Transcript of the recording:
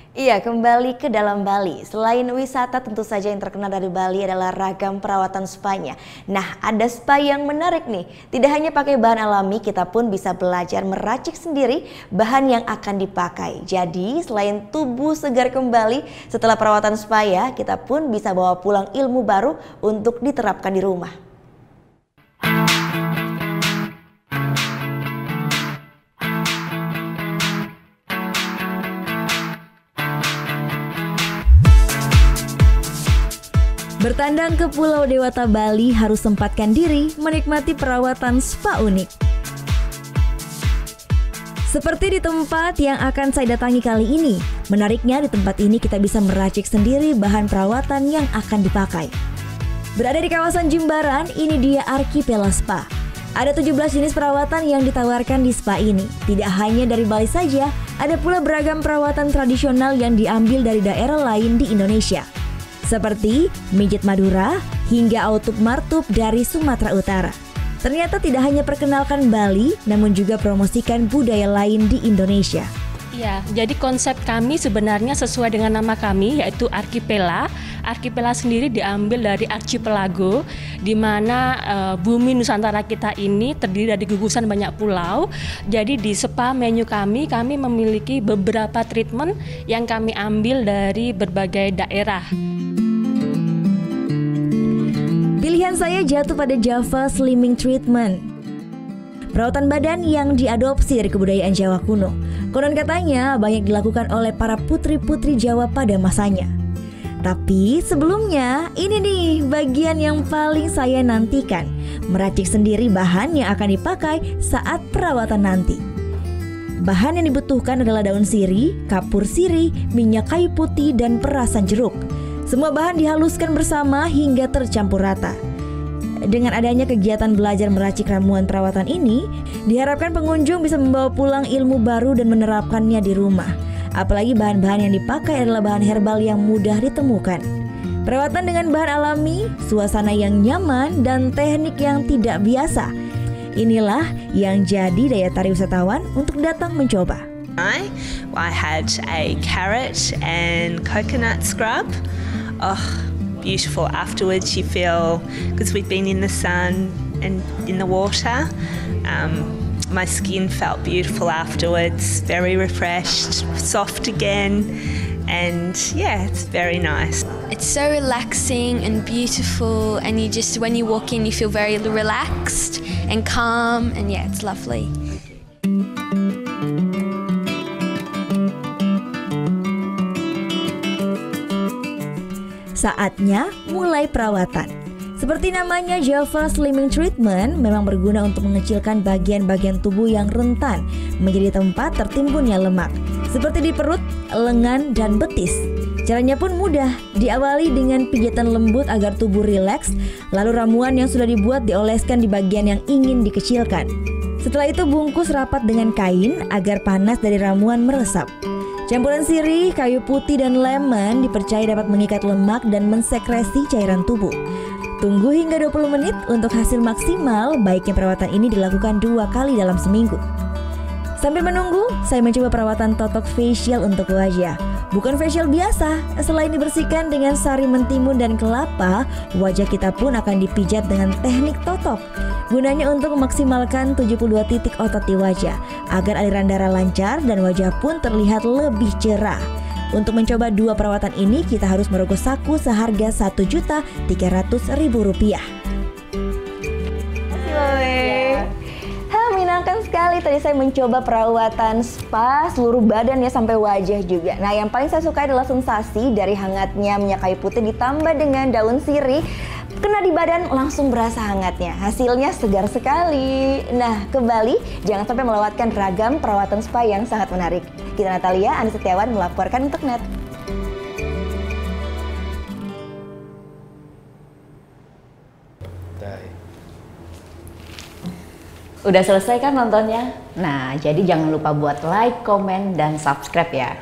Iya, kembali ke dalam Bali. Selain wisata, tentu saja yang terkenal dari Bali adalah ragam perawatan spanya. Nah, ada spa yang menarik nih. Tidak hanya pakai bahan alami, kita pun bisa belajar meracik sendiri bahan yang akan dipakai. Jadi, selain tubuh segar kembali setelah perawatan spa ya, kita pun bisa bawa pulang ilmu baru untuk diterapkan di rumah. Bertandang ke Pulau Dewata Bali harus sempatkan diri menikmati perawatan spa unik. Seperti di tempat yang akan saya datangi kali ini, menariknya di tempat ini kita bisa meracik sendiri bahan perawatan yang akan dipakai. Berada di kawasan Jimbaran, ini dia Archipela Spa. Ada 17 jenis perawatan yang ditawarkan di spa ini. Tidak hanya dari Bali saja, ada pula beragam perawatan tradisional yang diambil dari daerah lain di Indonesia. Seperti mijit Madura hingga autup martup dari Sumatera Utara. Ternyata tidak hanya perkenalkan Bali, namun juga promosikan budaya lain di Indonesia. Ya, jadi konsep kami sebenarnya sesuai dengan nama kami, yaitu Archipela. Archipela sendiri diambil dari archipelago, di mana bumi Nusantara kita ini terdiri dari gugusan banyak pulau. Jadi di spa menu kami memiliki beberapa treatment yang kami ambil dari berbagai daerah. Pilihan saya jatuh pada Java Slimming Treatment. Perawatan badan yang diadopsi dari kebudayaan Jawa kuno. Konon katanya banyak dilakukan oleh para putri-putri Jawa pada masanya. Tapi sebelumnya, ini nih bagian yang paling saya nantikan. Meracik sendiri bahan yang akan dipakai saat perawatan nanti. Bahan yang dibutuhkan adalah daun sirih, kapur sirih, minyak kayu putih, dan perasan jeruk. Semua bahan dihaluskan bersama hingga tercampur rata. Dengan adanya kegiatan belajar meracik ramuan perawatan ini, diharapkan pengunjung bisa membawa pulang ilmu baru dan menerapkannya di rumah. Apalagi bahan-bahan yang dipakai adalah bahan herbal yang mudah ditemukan. Perawatan dengan bahan alami, suasana yang nyaman, dan teknik yang tidak biasa. Inilah yang jadi daya tarik wisatawan untuk datang mencoba. I had a carrot and coconut scrub. Oh, beautiful. Afterwards you feel, because we've been in the sun and in the water, my skin felt beautiful afterwards, very refreshed, soft again, and yeah, it's very nice. It's so relaxing and beautiful, and when you walk in you feel very relaxed and calm, and yeah, it's lovely. Saatnya mulai perawatan. Seperti namanya, Java Slimming Treatment memang berguna untuk mengecilkan bagian-bagian tubuh yang rentan menjadi tempat tertimbunnya lemak, seperti di perut, lengan, dan betis. Caranya pun mudah, diawali dengan pijatan lembut agar tubuh rileks, lalu ramuan yang sudah dibuat dioleskan di bagian yang ingin dikecilkan. Setelah itu bungkus rapat dengan kain agar panas dari ramuan meresap. Campuran sirih, kayu putih, dan lemon dipercaya dapat mengikat lemak dan mensekresi cairan tubuh. Tunggu hingga 20 menit untuk hasil maksimal. Baiknya perawatan ini dilakukan 2 kali dalam seminggu. Sambil menunggu, saya mencoba perawatan totok facial untuk wajah. Bukan facial biasa, selain dibersihkan dengan sari mentimun dan kelapa, wajah kita pun akan dipijat dengan teknik totok. Gunanya untuk memaksimalkan 72 titik otot di wajah, agar aliran darah lancar dan wajah pun terlihat lebih cerah. Untuk mencoba 2 perawatan ini, kita harus merogoh saku seharga Rp1.300.000. Menyenangkan sekali tadi saya mencoba perawatan spa seluruh badan ya, sampai wajah juga. Nah, yang paling saya suka adalah sensasi dari hangatnya minyak kayu putih ditambah dengan daun sirih. Kena di badan langsung berasa hangatnya. Hasilnya segar sekali. Nah, ke Bali jangan sampai melewatkan ragam perawatan spa yang sangat menarik. Kita Natalia, Andi Setiawan melaporkan untuk NET. Udah selesai kan nontonnya? Nah, jadi jangan lupa buat like, komen, dan subscribe ya.